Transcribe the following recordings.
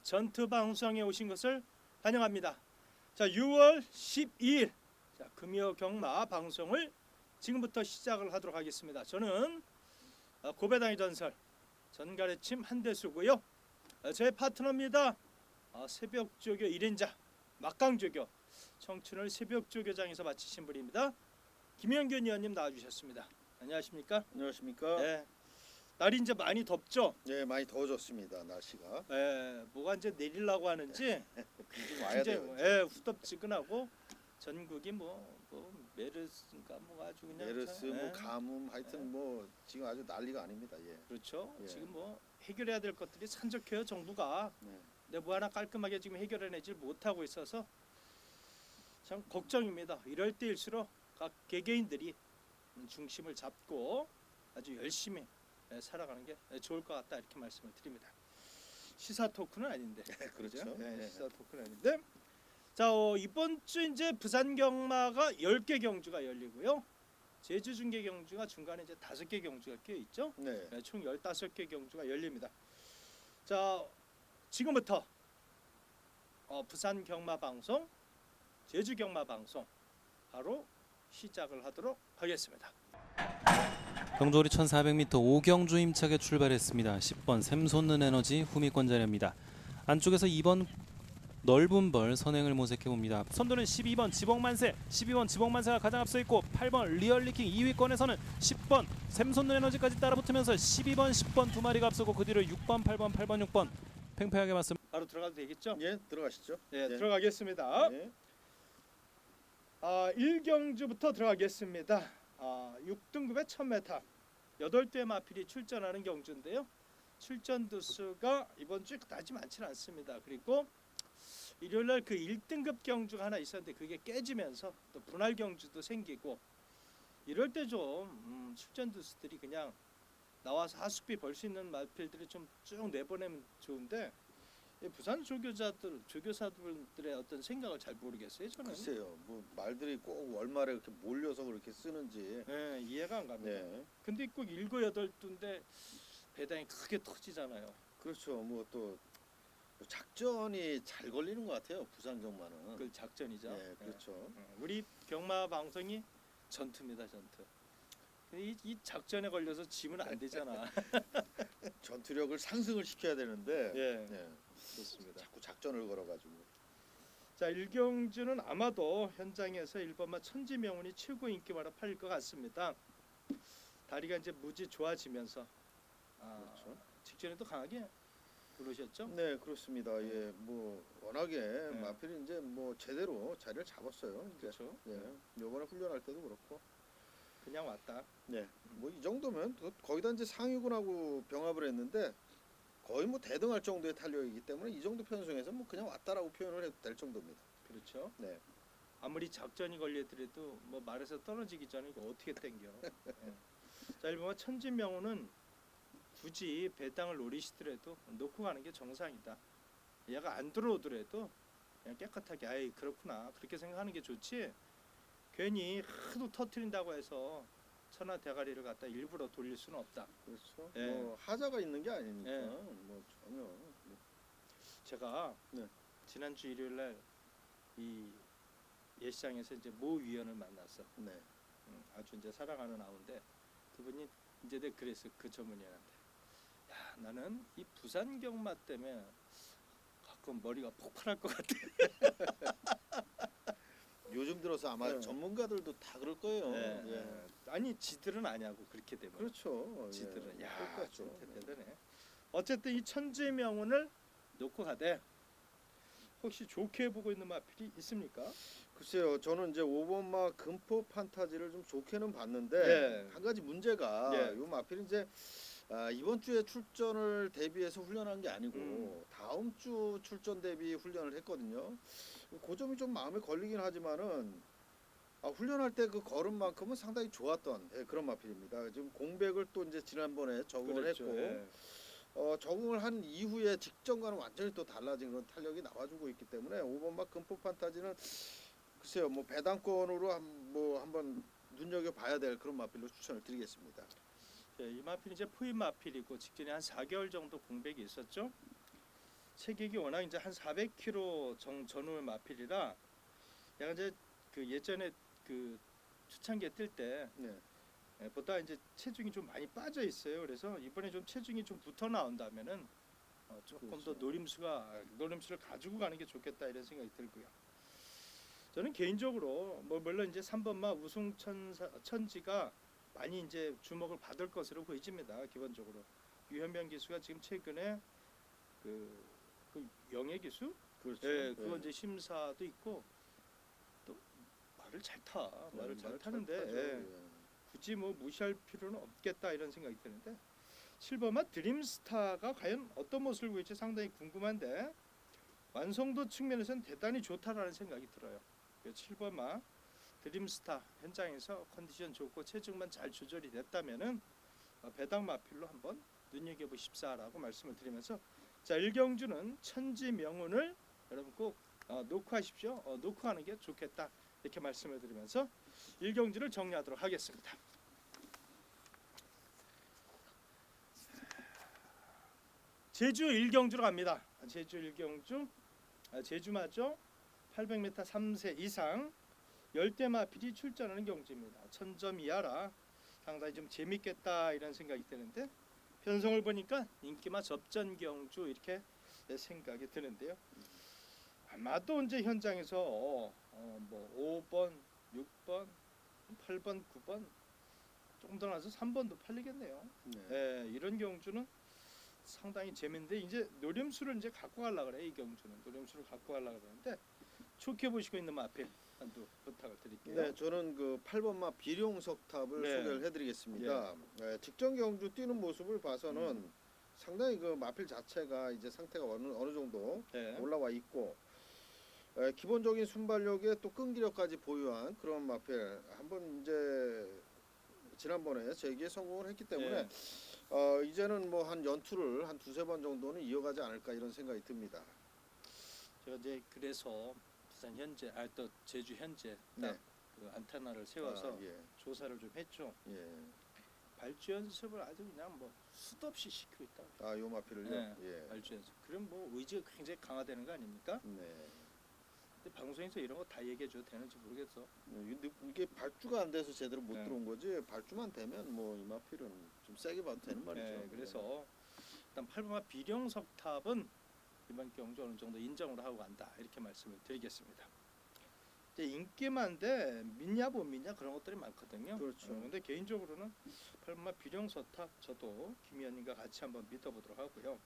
전투 방송에 오신 것을 환영합니다. 자, 6월 12일 자, 금요 경마 방송을 지금부터 시작을 하도록 하겠습니다. 저는 고배당의 전설 전가래침 한대수고요. 제 파트너입니다. 새벽조교 1인자 막강조교 청춘을 새벽조교장에서 마치신 분입니다. 김영균 의원님 나와주셨습니다. 안녕하십니까? 안녕하십니까? 네. 날이 이제 많이 덥죠? 네, 많이 더워졌습니다. 날씨가. 네, 뭐가 이제 내리려고 하는지 좀 와야 이제 돼요. 후덥지근하고 전국이 뭐 메르스인가 뭐 아주 그냥 메르스, 참, 뭐 가뭄, 하여튼 뭐 지금 아주 난리가 아닙니다. 예. 그렇죠. 예. 지금 뭐 해결해야 될 것들이 산적해요 정부가. 네. 근데 뭐 하나 깔끔하게 지금 해결해내질 못하고 있어서 참 걱정입니다. 이럴 때일수록 각 개개인들이 중심을 잡고 아주 열심히 살아가는 게 좋을 것 같다 이렇게 말씀을 드립니다. 시사 토크는 아닌데. 그렇죠. 네, 네. 시사 토크는 아닌데. 자, 이번 주 이제 부산 경마가 10개 경주가 열리고요. 제주 중계 경주가 중간에 이제 5개 경주가 껴 있죠. 네. 네, 총 15개 경주가 열립니다. 자, 지금부터 부산 경마 방송, 제주 경마 방송 바로 시작을 하도록 하겠습니다. 경주거리 1400m 5경주 힘차게 출발했습니다. 10번 샘솟는 에너지 후미권 자리입니다. 안쪽에서 2번 넓은 벌 선행을 모색해봅니다. 선두는 12번 지복만세, 12번 지복만세가 가장 앞서 있고 8번 리얼리킹 2위권에서는 10번 샘솟는 에너지까지 따라붙으면서 12번, 10번 두 마리가 앞서고 그 뒤로 6번, 8번, 8번, 6번 팽팽하게 맞습니다. 바로 들어가도 되겠죠? 예, 들어가시죠. 네, 네. 들어가겠습니다. 네. 1경주부터 들어가겠습니다. 6등급의 1000m 8대 마필이 출전하는 경주인데요. 출전 두수가 이번 주에 그다지 많지는 않습니다. 그리고 일요일날 그 1등급 경주가 하나 있었는데 그게 깨지면서 또 분할 경주도 생기고 이럴 때 좀 출전 두수들이 그냥 나와서 하수비 벌 수 있는 마필들이 좀 쭉 내보내면 좋은데 이 부산 조교사들의 어떤 생각을 잘 모르겠어요. 저는. 글쎄요. 뭐 말들이 꼭 월말에 이렇게 몰려서 그렇게 쓰는지. 네, 이해가 안 갑니다. 네. 근데 꼭 7, 8두인데 배당이 크게 터지잖아요. 그렇죠. 뭐 또 작전이 잘 걸리는 것 같아요. 부산 경마는. 그 작전이죠. 네, 그렇죠. 우리 경마 방송이 전투입니다, 전투. 이 작전에 걸려서 지면 안 되잖아. 전투력을 상승을 시켜야 되는데. 예, 네. 좋습니다. 자꾸 작전을 걸어가지고. 자, 1경주는 아마도 현장에서 1번마 천지명운이 최고 인기마로 팔릴 것 같습니다. 다리가 이제 무지 좋아지면서 그렇죠. 직전에도 강하게 부르셨죠? 네, 그렇습니다. 예, 뭐 워낙에 네. 마필이 이제 뭐 제대로 자리를 잡았어요. 이제. 그렇죠. 예, 요번에 훈련할 때도 그렇고. 그냥 왔다. 네, 뭐 이 정도면 거기다 이제 상위군하고 병합을 했는데 거의 뭐 대등할 정도의 탄력이기 때문에 이 정도 편성에서 뭐 그냥 왔다라고 표현을 해도 될 정도입니다. 그렇죠. 네, 아무리 작전이 걸리더라도 뭐 말에서 떨어지기 전에 이거 어떻게 땡겨. 예. 자, 1번마 천지명운은 굳이 배당을 노리시더라도 놓고 가는 게 정상이다. 얘가 안 들어오더라도 그냥 깨끗하게 아이 그렇구나 그렇게 생각하는 게 좋지. 괜히 하도 터트린다고 해서 천하 대가리를 갖다 일부러 돌릴 수는 없다. 그렇죠. 예. 뭐 하자가 있는 게 아니니까 예. 뭐 전혀. 뭐. 제가 네. 지난주 일요일날 이 예시장에서 이제 모 위원을 만났어. 네, 아주 이제 사랑하는 아우인데 그분이 이제 내가 그랬어 그 전문의한테. 야, 나는 이 부산 경마 때문에 가끔 머리가 폭발할 것 같아. 요즘 들어서 아마 네. 전문가들도 다 그럴 거예요. 네. 예. 아니 지들은 아냐고 그렇게 되면. 그렇죠. 지들은 예. 야 똑같죠. 진짜 대단해. 어쨌든 이 천지명운을 놓고 가되 혹시 좋게 보고 있는 마필이 있습니까? 글쎄요, 저는 이제 5번마 금포 판타지를 좀 좋게는 봤는데 예. 한 가지 문제가 예. 요 마필이 이제 이번 주에 출전을 대비해서 훈련한 게 아니고 다음 주 출전 대비 훈련을 했거든요. 그 점이 좀 마음에 걸리긴 하지만은 훈련할 때 그 걸음만큼은 상당히 좋았던 그런 마필입니다. 지금 공백을 또 이제 지난번에 적응을 그랬죠. 했고 예. 적응을 한 이후에 직전과는 완전히 또 달라진 그런 탄력이 나와주고 있기 때문에 5번마 금포 판타지는 글쎄요, 뭐 배당권으로 한번 눈여겨 봐야 될 그런 마필로 추천을 드리겠습니다. 이 마필이 이제 포인 마필이고 직전에 한 4개월 정도 공백이 있었죠. 체격이 워낙 이제 한 400kg 전후의 마필이라 약간 이제 그 예전에 그 초창기에 뜰 때 네. 보다 이제 체중이 좀 많이 빠져 있어요. 그래서 이번에 좀 체중이 좀 붙어 나온다면은 조금 그렇죠. 더 노림수를 가지고 가는 게 좋겠다 이런 생각이 들고요. 저는 개인적으로 뭐 물론 이제 3번마 우승 천지가 많이 이제 주목을 받을 것으로 보여집니다. 기본적으로 유현명 기수가 지금 최근에 그 영예 기수, 그렇죠. 예, 그거 네. 이제 심사도 있고 또 말을 잘 타, 말을 잘 말 타는데 타죠. 예, 예. 굳이 뭐 무시할 필요는 없겠다 이런 생각이 드는데 7번마 드림스타가 과연 어떤 모습을 보일지 상당히 궁금한데 완성도 측면에서는 대단히 좋다라는 생각이 들어요. 7번마 드림스타 현장에서 컨디션 좋고 체중만 잘 조절이 됐다면은 배당 마필로 한번 눈여겨보십사라고 말씀을 드리면서 자 1경주는 천지 명운을 여러분 꼭 노크하십시오. 노크하는 게 좋겠다 이렇게 말씀을 드리면서 1경주를 정리하도록 하겠습니다. 제주 1경주로 갑니다. 제주 1경주 제주 맞죠? 800m 3세 이상 열대 마필이 출전하는 경주입니다. 1000점 이하라 상당히 좀 재밌겠다 이런 생각이 드는데 편성을 보니까 인기마 접전 경주 이렇게 생각이 드는데요. 아마도 이제 현장에서 뭐 5번, 6번, 8번, 9번 조금 더 나서 3번도 팔리겠네요. 네. 예, 이런 경주는 상당히 재밌는데 이제 노림수를 이제 갖고 가려고 그래. 이 경주는 노림수를 갖고 가려고 그러는데 좋게 보시고 있는 마필 한두 부탁을 드릴게요. 네, 저는 그 8번마 비룡석탑을 네. 소개를 해드리겠습니다. 네, 직전 경주 뛰는 모습을 봐서는 상당히 그 마필 자체가 이제 상태가 어느 정도 네. 올라와 있고 기본적인 순발력에 또 끈기력까지 보유한 그런 마필 한번 이제 지난번에 제기에 성공을 했기 때문에 네. 이제는 뭐 한 연투를 한 두세 번 정도는 이어가지 않을까 이런 생각이 듭니다. 제가 이제 그래서 부산 현재 또 제주 현재 네. 딱 그 안테나를 세워서 예. 조사를 좀 했죠. 예. 발주 연습을 아주 그냥 뭐 수도 없이 시키고 있다. 요 마필을요. 네. 예. 발주 연습. 그럼 뭐 의지가 굉장히 강화되는 거 아닙니까? 네. 근데 방송에서 이런 거 다 얘기해 줘도 되는지 모르겠어. 이게 발주가 안 돼서 제대로 못 네. 들어온 거지 발주만 되면 뭐 이 마필은 좀 세게 봐도 되는 말이죠. 네, 그래서 일단 8번마 비룡석탑은 이번 경주 어느 정도 인정을 하고 간다 이렇게 말씀을 드리겠습니다. 이제 인기만데 믿냐 못 믿냐 그런 것들이 많거든요. 그렇죠. 근데 개인적으로는 8번마 비룡석탑 저도 김 의원님과 같이 한번 믿어보도록 하고요.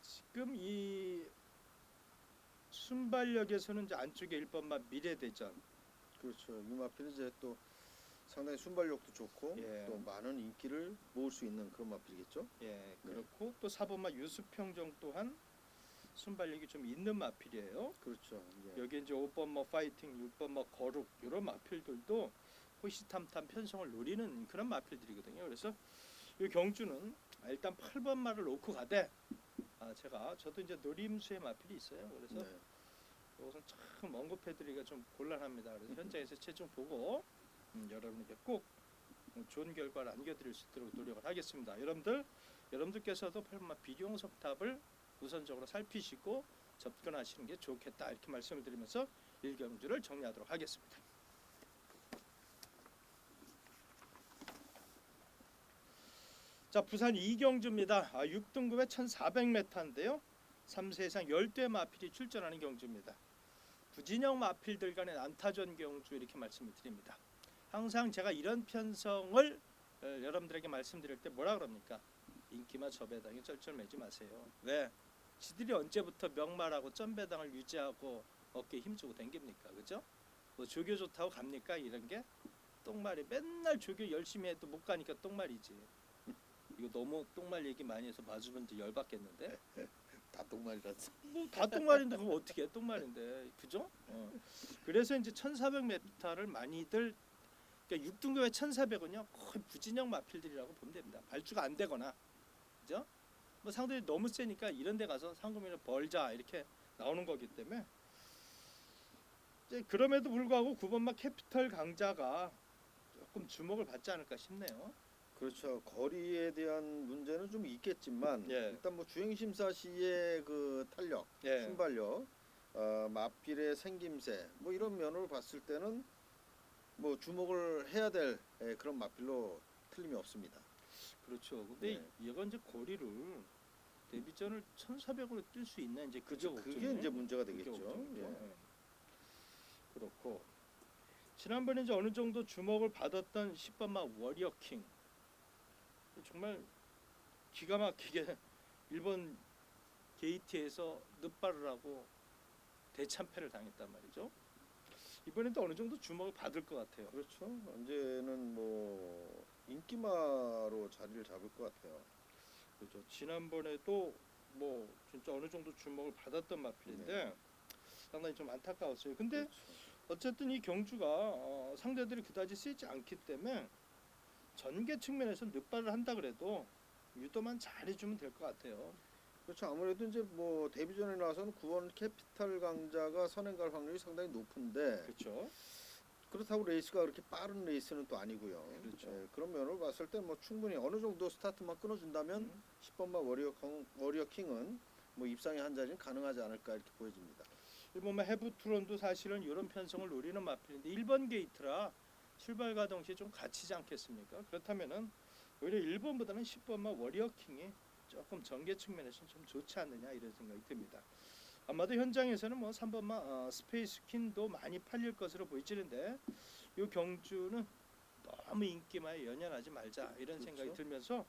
지금 이 순발력에서는 이제 안쪽에 1번마 미래대전 그렇죠. 이 마필은 이제 또 상당히 순발력도 좋고 예. 또 많은 인기를 모을 수 있는 그런 마필이겠죠. 예, 그렇고 또 4번마 유수평정 또한 순발력이 좀 있는 마필이에요. 그렇죠. 예. 여기 이제 5번 뭐 파이팅, 6번 뭐 거룩 이런 마필들도 호시탐탐 편성을 노리는 그런 마필들이거든요. 그래서 이 경주는 일단 8번 마를 놓고 가되 저도 이제 노림수의 마필이 있어요. 그래서 네. 이것은 참 언급해드리기가 좀 곤란합니다. 그래서 현장에서 최종 보고 여러분에게 꼭 좋은 결과를 안겨드릴 수 있도록 노력을 하겠습니다. 여러분들께서도 8번 마 비룡석탑을 우선적으로 살피시고 접근하시는 게 좋겠다 이렇게 말씀을 드리면서 1경주를 정리하도록 하겠습니다. 자, 부산 2경주입니다. 6등급의 1400m인데요. 3세 이상 10대 마필이 출전하는 경주입니다. 부진영 마필들 간의 난타전 경주 이렇게 말씀을 드립니다. 항상 제가 이런 편성을 여러분들에게 말씀드릴 때 뭐라 그럽니까? 인기마 저배당에 쩔쩔매지 마세요. 왜? 지들이 언제부터 명말하고 점배당을 유지하고 어깨에 힘주고 댕깁니까? 그죠? 뭐 조교 좋다고 갑니까? 이런 게 똥말이 맨날 조교 열심히 해도 못 가니까 똥말이지. 이거 너무 똥말 얘기 많이 해서 마주분들 열받겠는데? 다 똥말이라서. 뭐 다 똥말인데 그거 어떻게 해? 똥말인데. 그죠? 그래서 이제 1400m를 많이들 그러니까 6등급의 1400은요. 거의 부진영 마필들이라고 보면 됩니다. 발주가 안 되거나. 그죠? 뭐 상대들이 너무 세니까 이런 데 가서 상금을 벌자 이렇게 나오는 거기 때문에 이제 그럼에도 불구하고 9번마 캐피털 강자가 조금 주목을 받지 않을까 싶네요. 그렇죠. 거리에 대한 문제는 좀 있겠지만 예. 일단 뭐 주행 심사 시의 그 탄력, 예. 순발력, 마필의 생김새 뭐 이런 면으로 봤을 때는 뭐 주목을 해야 될 그런 마필로 틀림이 없습니다. 그렇죠. 근데 네. 얘가 이제 거리를 데뷔전을 1,400으로 뛸 수 있나 이제 그게 그게 걱정이에요. 이제 문제가 그게 되겠죠. 걱정이죠. 예. 예. 그렇고 지난번에 이제 어느 정도 주목을 받았던 10번마 워리어킹 정말 기가 막히게 일본 게이트에서 늑발을 하고 대참패를 당했단 말이죠. 이번에도 어느 정도 주목을 받을 것 같아요. 그렇죠. 언제는 뭐 인기마로 자리를 잡을 것 같아요. 그렇죠. 지난번에도 뭐 진짜 어느 정도 주목을 받았던 마필인데 상당히 좀 안타까웠어요. 근데 그렇죠. 어쨌든 이 경주가 상대들이 그다지 세지 않기 때문에 전개 측면에서 늑발을 한다 그래도 유도만 잘해주면 될 것 같아요. 그렇죠. 아무래도 이제 뭐 데뷔전에 나서는 9번 캐피탈 강자가 선행 갈 확률이 상당히 높은데 그렇죠. 그렇다고 레이스가 그렇게 빠른 레이스는 또 아니고요. 그렇죠. 그런 면을 봤을 때 뭐 충분히 어느 정도 스타트만 끊어준다면 10번마 워리어 킹은 뭐 입상의 한 자리는 가능하지 않을까 이렇게 보여집니다. 일본만 해부투론도 사실은 이런 편성을 노리는 마필인데 1번 게이트라 출발과 동시에 좀 갇히지 않겠습니까? 그렇다면은 오히려 1번보다는 10번마 워리어킹이 조금 전개 측면에서는 좀 좋지 않느냐 이런 생각이 듭니다. 아마도 현장에서는 뭐 3번마 스페이스퀸도 많이 팔릴 것으로 보이지는데 이 경주는 너무 인기만 연연하지 말자 이런 그렇죠. 생각이 들면서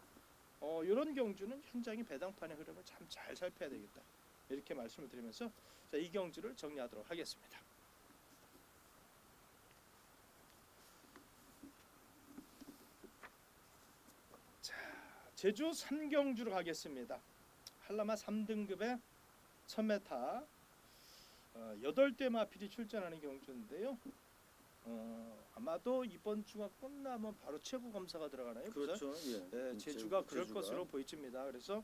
이런 경주는 현장의 배당판의 흐름을 참 잘 살펴야 되겠다 이렇게 말씀을 드리면서 자, 이 경주를 정리하도록 하겠습니다. 자, 제주 3경주로 가겠습니다. 한라마 3등급의 1000m 8대 마필이 출전하는 경주인데요. 아마도 이번 주가 끝나면 바로 최고 검사가 들어가나요? 그렇죠. 예. 네, 제주가 그럴 것으로 보여집니다. 그래서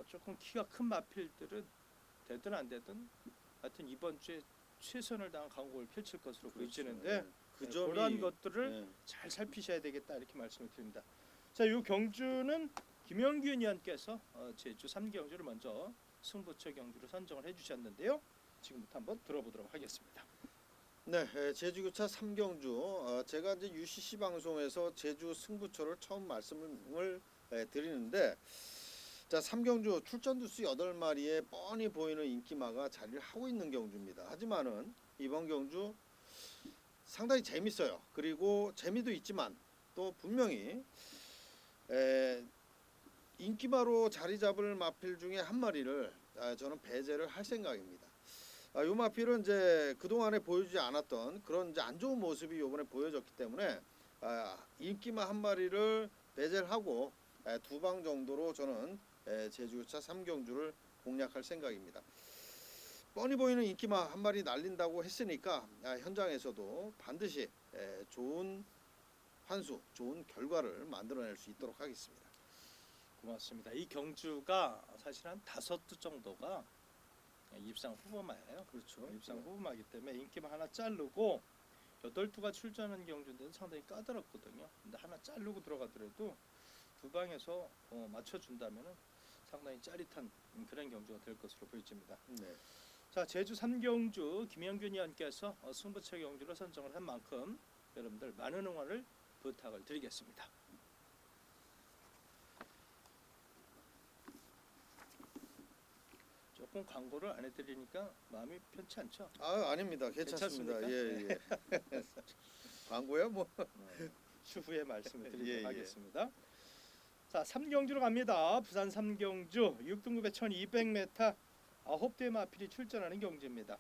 조금 키가 큰 마필들은 되든 안 되든 하여튼 이번 주에 최선을 다한 강공을 펼칠 것으로 보여지는데 그 점이 그러한 것들을 예. 잘 살피셔야 되겠다 이렇게 말씀을 드립니다. 자, 이 경주는 김영균 위원께서 제주 3경주를 먼저 승부처 경주로 선정을 해주셨는데요. 지금부터 한번 들어보도록 하겠습니다. 네, 제주교차 3경주 제가 이제 UCC 방송에서 제주 승부처를 처음 말씀을 드리는데 자 3경주 출전 두수 8마리에 뻔히 보이는 인기마가 자리를 하고 있는 경주입니다. 하지만은 이번 경주 상당히 재밌어요. 그리고 재미도 있지만 또 분명히 인기마로 자리 잡을 마필 중에 한 마리를 저는 배제를 할 생각입니다. 이 마필은 이제 그동안에 보여주지 않았던 그런 이제 안 좋은 모습이 이번에 보여졌기 때문에 인기마 한 마리를 배제를 하고 두 방 정도로 저는 제주차 3경주를 공략할 생각입니다. 뻔히 보이는 인기마 한 마리 날린다고 했으니까 현장에서도 반드시 좋은 환수, 좋은 결과를 만들어낼 수 있도록 하겠습니다. 고맙습니다. 이 경주가 사실 한 5두 정도가 입상 후보마예요. 그렇죠. 입상 후보마이기 때문에 인기만 하나 자르고 8두가 출전하는 경주인데도 상당히 까다롭거든요. 근데 하나 자르고 들어가더라도 두 방에서 맞춰준다면은 상당히 짜릿한 그런 경주가 될 것으로 보여집니다. 네. 자, 제주 3경주 김영균 위원께서 승부처 경주로 선정을 한 만큼 여러분들 많은 응원을 부탁을 드리겠습니다. 조금 광고를 안 해드리니까 마음이 편치 않죠? 아닙니다. 괜찮습니다. 괜찮습니까? 예. 광고야 뭐. 추후에 말씀을 드리도록 예, 예. 하겠습니다. 자, 3경주로 갑니다. 부산 3경주 6등급의 1200m 9대 마필이 출전하는 경주입니다.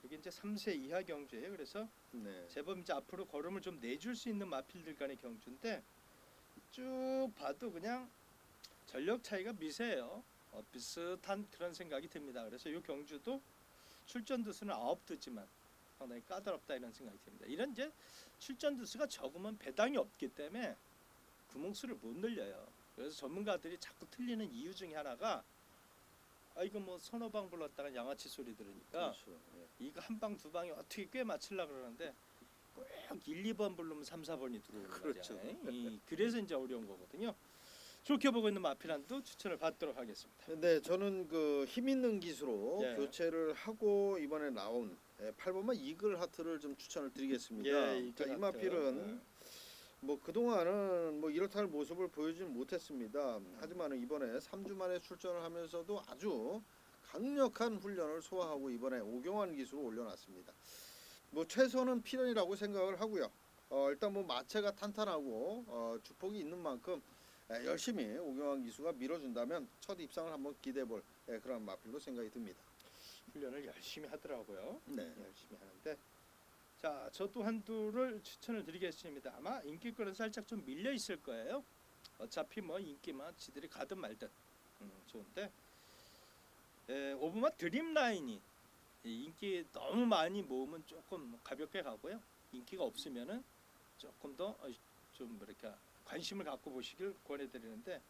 여기 이제 3세 이하 경주예요. 그래서 네. 제법 이제 앞으로 걸음을 좀 내줄 수 있는 마필들 간의 경주인데 쭉 봐도 그냥 전력 차이가 미세해요. 비슷한 그런 생각이 듭니다. 그래서 이 경주도 출전 두수는 9두지만 상당히 까다롭다 이런 생각이 듭니다. 이런 이제 출전 두수가 적으면 배당이 없기 때문에 구멍수를 못 늘려요. 그래서 전문가들이 자꾸 틀리는 이유 중에 하나가 이거 뭐 서너 방 불렀다가 양아치 소리 들으니까 그렇죠. 예. 이거 한 방 두 방에 어떻게 꽤 맞추려고 그러는데 꼭 1, 2번 부르면 3, 4번이 들어오는 그렇죠. 거죠. 그래서 이제 어려운 거거든요. 좋게 보고 있는 마피란도 추천을 받도록 하겠습니다. 근데 저는 그 힘 있는 기수로 예. 교체를 하고 이번에 나온 8번만 이글 하트를 좀 추천을 드리겠습니다. 자, 이 마필은 뭐 그동안은 뭐 이렇다는 모습을 보여주지 못했습니다. 하지만 이번에 3주 만에 출전을 하면서도 아주 강력한 훈련을 소화하고 이번에 오경환 기수로 올려놨습니다. 뭐 최선은 필연이라고 생각을 하고요. 일단 뭐 마체가 탄탄하고 주폭이 있는 만큼 열심히 오경환 기수가 밀어준다면 첫 입상을 한번 기대해볼 그런 마필로 생각이 듭니다. 훈련을 열심히 하더라고요. 네. 열심히 하는데 자, 저 또 한두를 추천을 드리겠습니다. 아마 인기권은 살짝 좀 밀려 있을 거예요. 어차피 뭐 인기만 지들이 가든 말든 좋은데 오브마 드림라인이 인기 너무 많이 모으면 조금 가볍게 가고요. 인기가 없으면은 조금 더 좀 뭐랄까 관심을 갖고 보시길 권해드리는데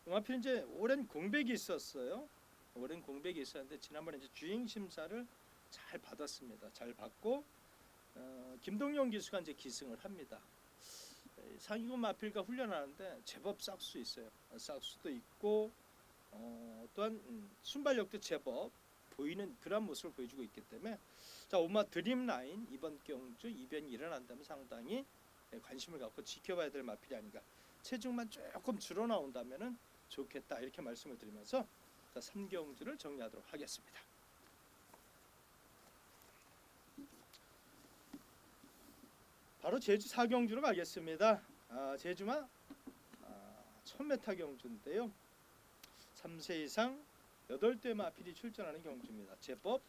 하필 이제 오랜 공백이 있었어요. 오랜 공백이 있었는데 지난번에 이제 주행 심사를 잘 받았습니다. 잘 받고 김동영 기수가 이제 기승을 합니다. 상위군 마필과 훈련하는데 제법 싹수 있어요. 싹수도 있고 또한 순발력도 제법 보이는 그런 모습을 보여주고 있기 때문에 자 오마 드림라인 이번 경주 이변이 일어난다면 상당히 관심을 갖고 지켜봐야 될 마필이 아닌가. 체중만 조금 줄어 나온다면은 좋겠다 이렇게 말씀을 드리면서 자 3경주를 정리하도록 하겠습니다. 바로 제주 4경주로 가겠습니다. 제주마 1000m 경주인데요. 3세 이상 8대 마필이 출전하는 경주입니다. 제법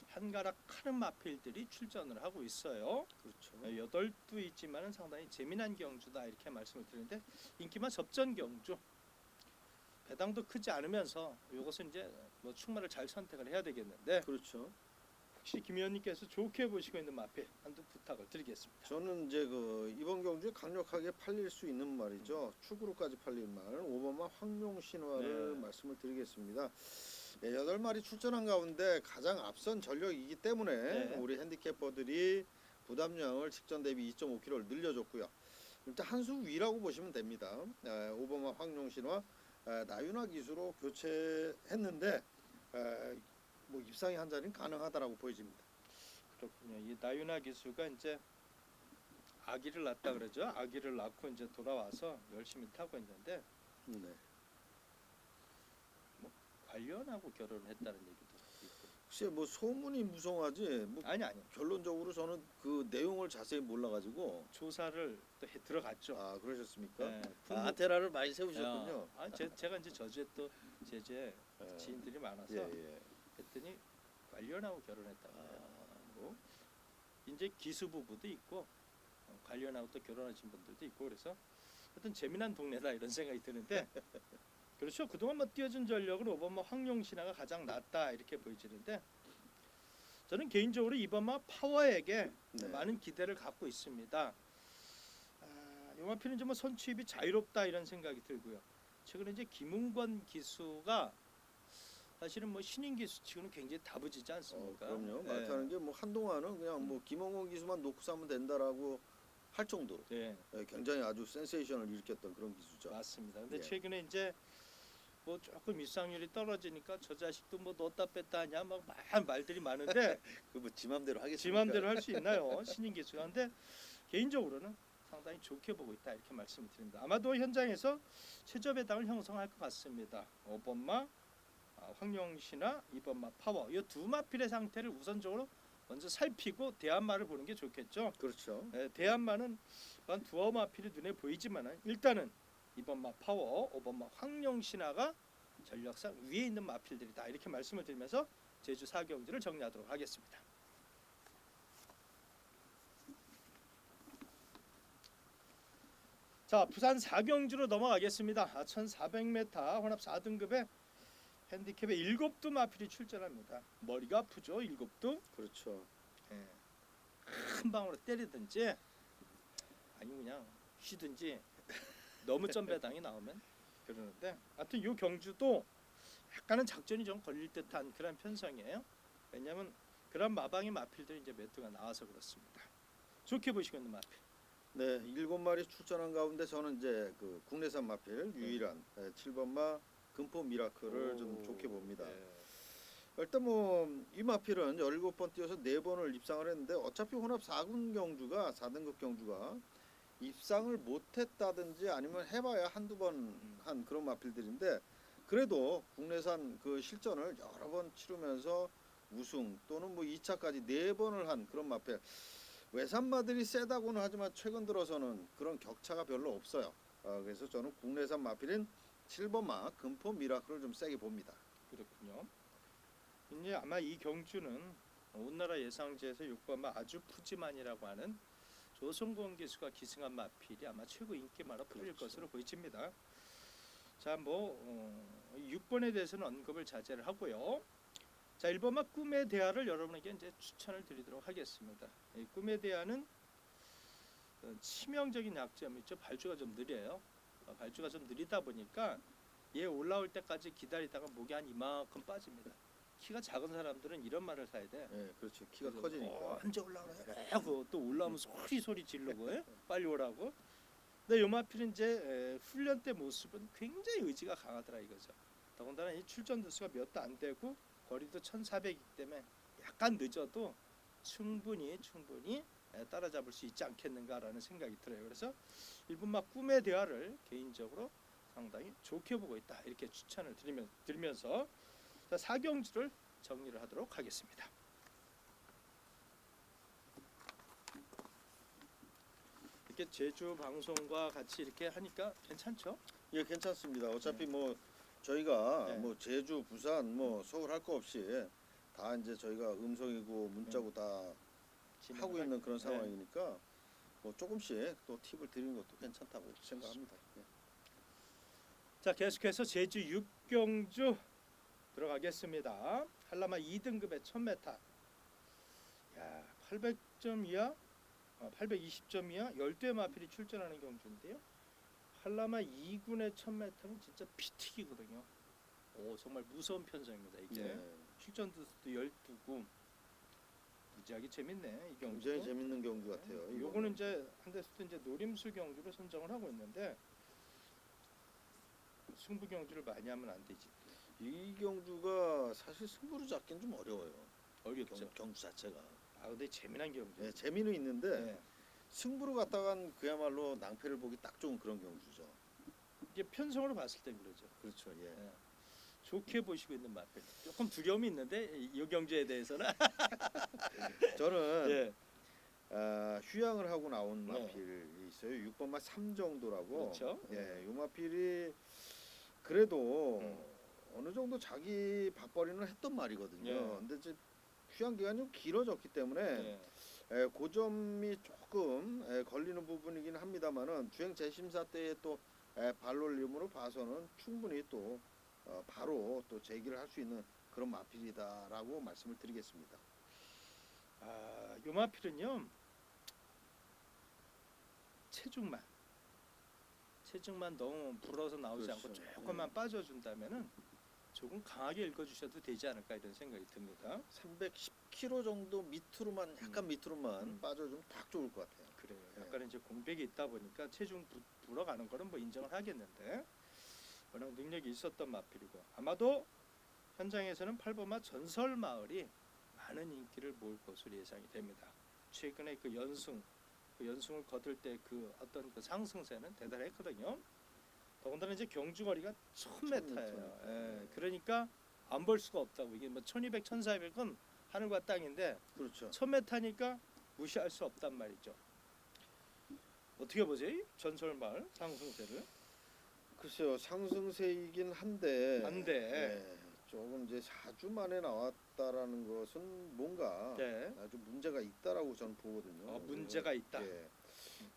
한가락 하는 마필들이 출전을 하고 있어요. 그렇죠. 8두 있지만은 상당히 재미난 경주다 이렇게 말씀을 드리는데 인기만 접전 경주. 배당도 크지 않으면서 이것은 이제 뭐 충마를 잘 선택을 해야 되겠는데 그렇죠. 혹시 김 의원님께서 좋게 보시고 있는 마필 한두 부탁을 드리겠습니다. 저는 이제 그 이번 경주에 강력하게 팔릴 수 있는 말이죠. 축으로까지 팔릴 말 5번마 황룡신화를 네. 말씀을 드리겠습니다. 8마리 출전한 가운데 가장 앞선 전력이기 때문에 네. 우리 핸디캐퍼들이 부담량을 직전 대비 2.5kg를 늘려줬고요. 일단 한 수 위라고 보시면 됩니다. 5번마 황룡신화 나윤화 기수로 교체했는데 뭐 입상이 한 자리는 가능하다라고 보여집니다. 그렇군요. 이 나윤아 기수가 이제 아기를 낳았다 그러죠. 아기를 낳고 이제 돌아와서 열심히 타고 있는데 네. 관련하고 결혼을 했다는 얘기도 있고. 혹시 뭐 소문이 무성하지 뭐 아니 결론적으로 저는 그 내용을 자세히 몰라가지고 조사를 또 들어갔죠. 그러셨습니까? 네, 아테라를 많이 세우셨군요. 제가 이제 저주에 또 제주에 지인들이 많아서 예. 했더니 관련하고 결혼했다고 해요. 이제 기수 부부도 있고 관련하고 또 결혼하신 분들도 있고 그래서 하여튼 재미난 동네다 이런 생각이 드는데 그렇죠. 그동안 뭐 띄워준 전력으로 오버마 황룡신화가 가장 낫다 이렇게 보여지는데 저는 개인적으로 이번마 파워에게 네. 많은 기대를 갖고 있습니다. 용화필은 좀 선취입이 자유롭다 이런 생각이 들고요. 최근에 이제 김웅권 기수가 사실은 뭐 신인 기수치고는 굉장히 다부지지 않습니까? 그럼요. 네. 말타는 게 뭐 한동안은 그냥 뭐 김홍원 기수만 놓고 싸면 된다라고 할 정도로 네, 굉장히 아주 센세이션을 일으켰던 그런 기수죠. 맞습니다. 근데 예. 최근에 이제 뭐 조금 입상률이 떨어지니까 저 자식도 뭐 넣었다 뺐다 하냐 막 말들이 많은데 그뭐 지맘대로 하겠습니까? 지 맘대로 할 수 있나요? 신인 기수가. 근데 개인적으로는 상당히 좋게 보고 있다 이렇게 말씀을 드립니다. 아마도 현장에서 최저 배당을 형성할 것 같습니다. 5번마 황룡신화, 2번마 파워 이 두 마필의 상태를 우선적으로 먼저 살피고 대한마를 보는 게 좋겠죠. 그렇죠. 대한마는 한 두어 마필이 눈에 보이지만은 일단은 2번마 파워, 5번마 황룡신화가 전력상 위에 있는 마필들이다 이렇게 말씀을 드리면서 제주 4경주를 정리하도록 하겠습니다. 자, 부산 4경주로 넘어가겠습니다. 1400m 혼합 4등급에 핸디캡에 7두 마필이 출전합니다. 머리가 아프죠, 7두. 그렇죠. 큰 방으로 때리든지 아니 그냥 쉬든지 너무 점배당이 나오면 그러는데 하여튼 이 경주도 약간은 작전이 좀 걸릴 듯한 그런 편성이에요. 왜냐하면 그런 마방의 마필들이 이제 몇 두가 나와서 그렇습니다. 좋게 보시고 있는 마필. 네, 7마리 출전한 가운데 저는 이제 그 국내산 마필 유일한 7번마 금포 미라클을 좀 좋게 봅니다. 네. 일단 뭐 이 마필은 17번 뛰어서 4번을 입상을 했는데 어차피 혼합 4군 경주가 4등급 경주가 입상을 못했다든지 아니면 해봐야 한두 번 한 그런 마필들인데 그래도 국내산 그 실전을 여러 번 치르면서 우승 또는 뭐 2차까지 4번을 한 그런 마필. 외산마들이 세다고는 하지만 최근 들어서는 그런 격차가 별로 없어요. 그래서 저는 국내산 마필인 7번마 금포 미라클을 좀 세게 봅니다. 그렇군요. 이제 아마 이 경주는 우리나라 예상제에서 6번마 아주 푸짐한이라고 하는 조성곤 기수가 기승한 마필이 아마 최고 인기마로 풀릴 그렇죠. 것으로 보여집니다. 자, 뭐 6번에 대해서는 언급을 자제를 하고요. 자, 1번마 꿈의 대화를 여러분에게 이제 추천을 드리도록 하겠습니다. 이 꿈의 대화는 치명적인 약점이 있죠. 발주가 좀 느려요. 발주가 좀 느리다 보니까 얘 올라올 때까지 기다리다가 목이 한 이만큼 빠집니다. 키가 작은 사람들은 이런 말을 사야 돼. 네, 그렇죠. 키가 그래서 커지니까. 언제 올라오래? 하고 또 올라오면 소리 지르고 빨리 오라고. 근데 요마필은 이제 훈련 때 모습은 굉장히 의지가 강하더라 이거죠. 더군다나 이 출전 두수가 몇 도 안 되고 거리도 1,400이기 때문에 약간 늦어도 충분히 따라잡을 수 있지 않겠는가라는 생각이 들어요. 그래서 1분마 꿈의 대화를 개인적으로 상당히 좋게 보고 있다 이렇게 추천을 드리면서 자, 4경주를 정리를 하도록 하겠습니다. 이렇게 제주 방송과 같이 이렇게 하니까 괜찮죠? 예, 괜찮습니다. 어차피 뭐 저희가 네. 뭐 제주, 부산, 뭐 서울 할 거 없이 다 이제 저희가 음성이고 문자고 다 하고 있는 그런 네. 상황이니까 뭐 조금씩 또 팁을 드리는 것도 괜찮다고 생각합니다. 예. 자, 계속해서 제주 6경주 들어가겠습니다. 한라마 2등급의 1000m. 야, 800점 이하, 820점 이하 12회 마필이 출전하는 경주인데요. 한라마 2군의 1000m는 진짜 피튀기거든요. 오, 정말 무서운 편성입니다. 이게 예. 출전 두수도 12구. 무지하게 재밌네 이 경주. 굉장히 재밌는 경주 같아요. 요거는 이제 한대수도 이제 노림수 경주로 선정을 하고 있는데 승부 경주를 많이 하면 안 되지. 이 경주가 사실 승부로 잡긴 좀 어려워요. 어렵죠. 경주 자체가. 아, 근데 재미난 경주. 예, 재미는 있는데 네. 승부로 갔다간 그야말로 낭패를 보기 딱 좋은 그런 경주죠. 이게 편성으로 봤을 땐 그러죠. 그렇죠. 예. 네. 좋게 보시고 있는 마필. 조금 두려움이 있는데 이 경주에 대해서는 저는 예. 휴양을 하고 나온 네. 마필이 있어요. 6번마 3 정도라고. 그렇죠. 예, 요 마필이 그래도 어느 정도 자기 밥벌이는 했던 말이거든요. 예. 근데 이제 휴양 기간이 좀 길어졌기 때문에 예. 그 점이 조금 걸리는 부분이긴 합니다만은 주행 재심사 때의 또 발놀림으로 봐서는 충분히 또 바로 또 제기를 할 수 있는 그런 마필이다라고 말씀을 드리겠습니다. 아, 요 마필은요. 체중만 너무 불어서 나오지 그렇죠. 않고 조금만 빠져준다면은 조금 강하게 읽어주셔도 되지 않을까 이런 생각이 듭니다. 310kg 정도 밑으로만 약간 밑으로만 음. 빠져주면 딱 좋을 것 같아요. 그래요. 예. 약간 이제 공백이 있다 보니까 체중 불어가는 거는 뭐 인정을 하겠는데 워낙 능력이 있었던 마필이고 아마도 현장에서는 8번마 전설 마을이 많은 인기를 모을 것으로 예상이 됩니다. 최근에 그 연승을 거둘 때 그 어떤 그 상승세는 대단했거든요. 더군다나 이제 경주 거리가 1000m예요. 예, 그러니까 안 볼 수가 없다고. 이게 뭐 1200, 1400은 하늘과 땅인데 그렇죠. 1000m니까 무시할 수 없단 말이죠. 어떻게 보세요? 전설 마을 상승세를? 글쎄요, 상승세이긴 한데 한데. 조금 이제 4주 만에 나왔다라는 것은 뭔가 네. 아주 문제가 있다라고 저는 보거든요. 문제가 있다. 예.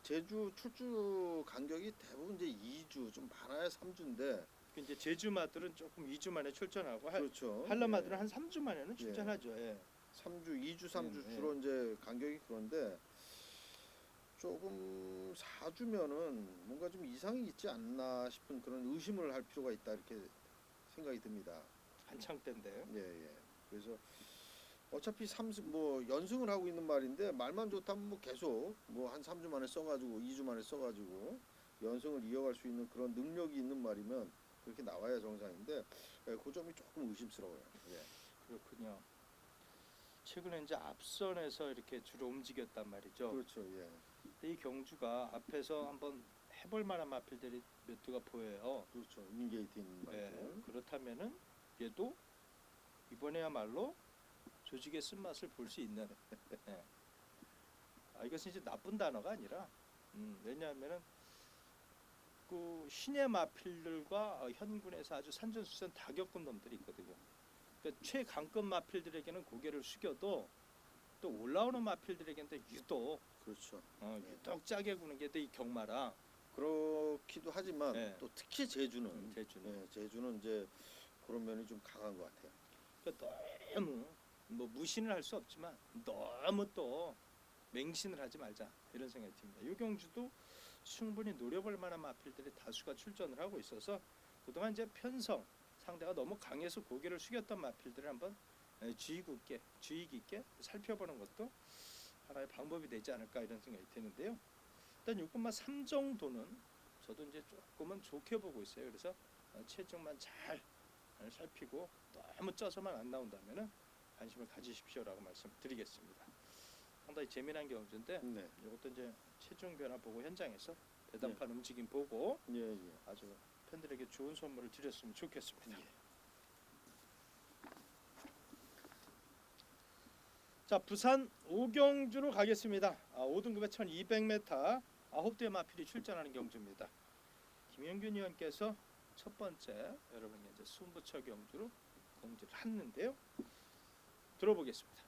제주 출주 간격이 대부분 이제 2주 좀 많아야 3주인데 이제 제주마들은 조금 2주 만에 출전하고 그렇죠. 한라마들은 예. 한 3주 만에는 출전하죠. 예. 3주, 2주, 3주 예, 주로 이제 간격이 그런데 조금 4주면은 뭔가 좀 이상이 있지 않나 싶은 그런 의심을 할 필요가 있다 이렇게 생각이 듭니다. 한창 때인데. 예, 예. 그래서 어차피 30 뭐 연승을 하고 있는 말인데 말만 좋다면 뭐 계속 뭐 한 3주 만에 써가지고 2주 만에 써가지고 연승을 이어갈 수 있는 그런 능력이 있는 말이면 그렇게 나와야 정상인데 그 점이 조금 의심스러워요. 예. 그렇군요. 최근에 이제 앞선에서 이렇게 주로 움직였단 말이죠. 그렇죠. 예. 근데 이 경주가 앞에서 한번 해볼 만한 마필들이 몇 두가 보여요. 그렇죠. 윙게이트 있는 네, 말이죠. 그렇다면은 얘도 이번에야말로 조직의 쓴맛을 볼 수 있는. 네. 이것은 이제 나쁜 단어가 아니라 왜냐하면은 그 신의 마필들과 현군에서 아주 산전수전 다 겪은 놈들이 있거든요. 그러니까 최강급 마필들에게는 고개를 숙여도 또 올라오는 마필들에게는 유독 그렇죠. 유독 짜게 구는 게 이 경마라. 그렇기도 하지만 네. 또 특히 제주는 제주는 이제 그런 면이 좀 강한 것 같아요. 그러니까 너무 뭐 무신을 할 수 없지만 너무 또 맹신을 하지 말자 이런 생각이 듭니다. 이 경주도 충분히 노려볼 만한 마필들이 다수가 출전을 하고 있어서 그동안 이제 편성 상대가 너무 강해서 고개를 숙였던 마필들을 한번 주의 깊게 살펴보는 것도 하나의 방법이 되지 않을까 이런 생각이 드는데요. 일단 6.3 정도는 저도 이제 조금은 좋게 보고 있어요. 그래서 체중만 잘 살피고 너무 쪄서만 안 나온다면은 관심을 가지십시오라고 말씀드리겠습니다. 상당히 재미난 경주인데 네. 이것도 이제 체중 변화 보고 현장에서 배당판 움직임 보고 예. 아주 팬들에게 좋은 선물을 드렸으면 좋겠습니다. 예. 자, 부산 오경주로 가겠습니다. 5등급의 1200m 9대 마필이 출전하는 경주입니다. 김영균 의원께서 첫 번째 여러분께 이제 순부처 경주로 공지를 했는데요. 들어보겠습니다.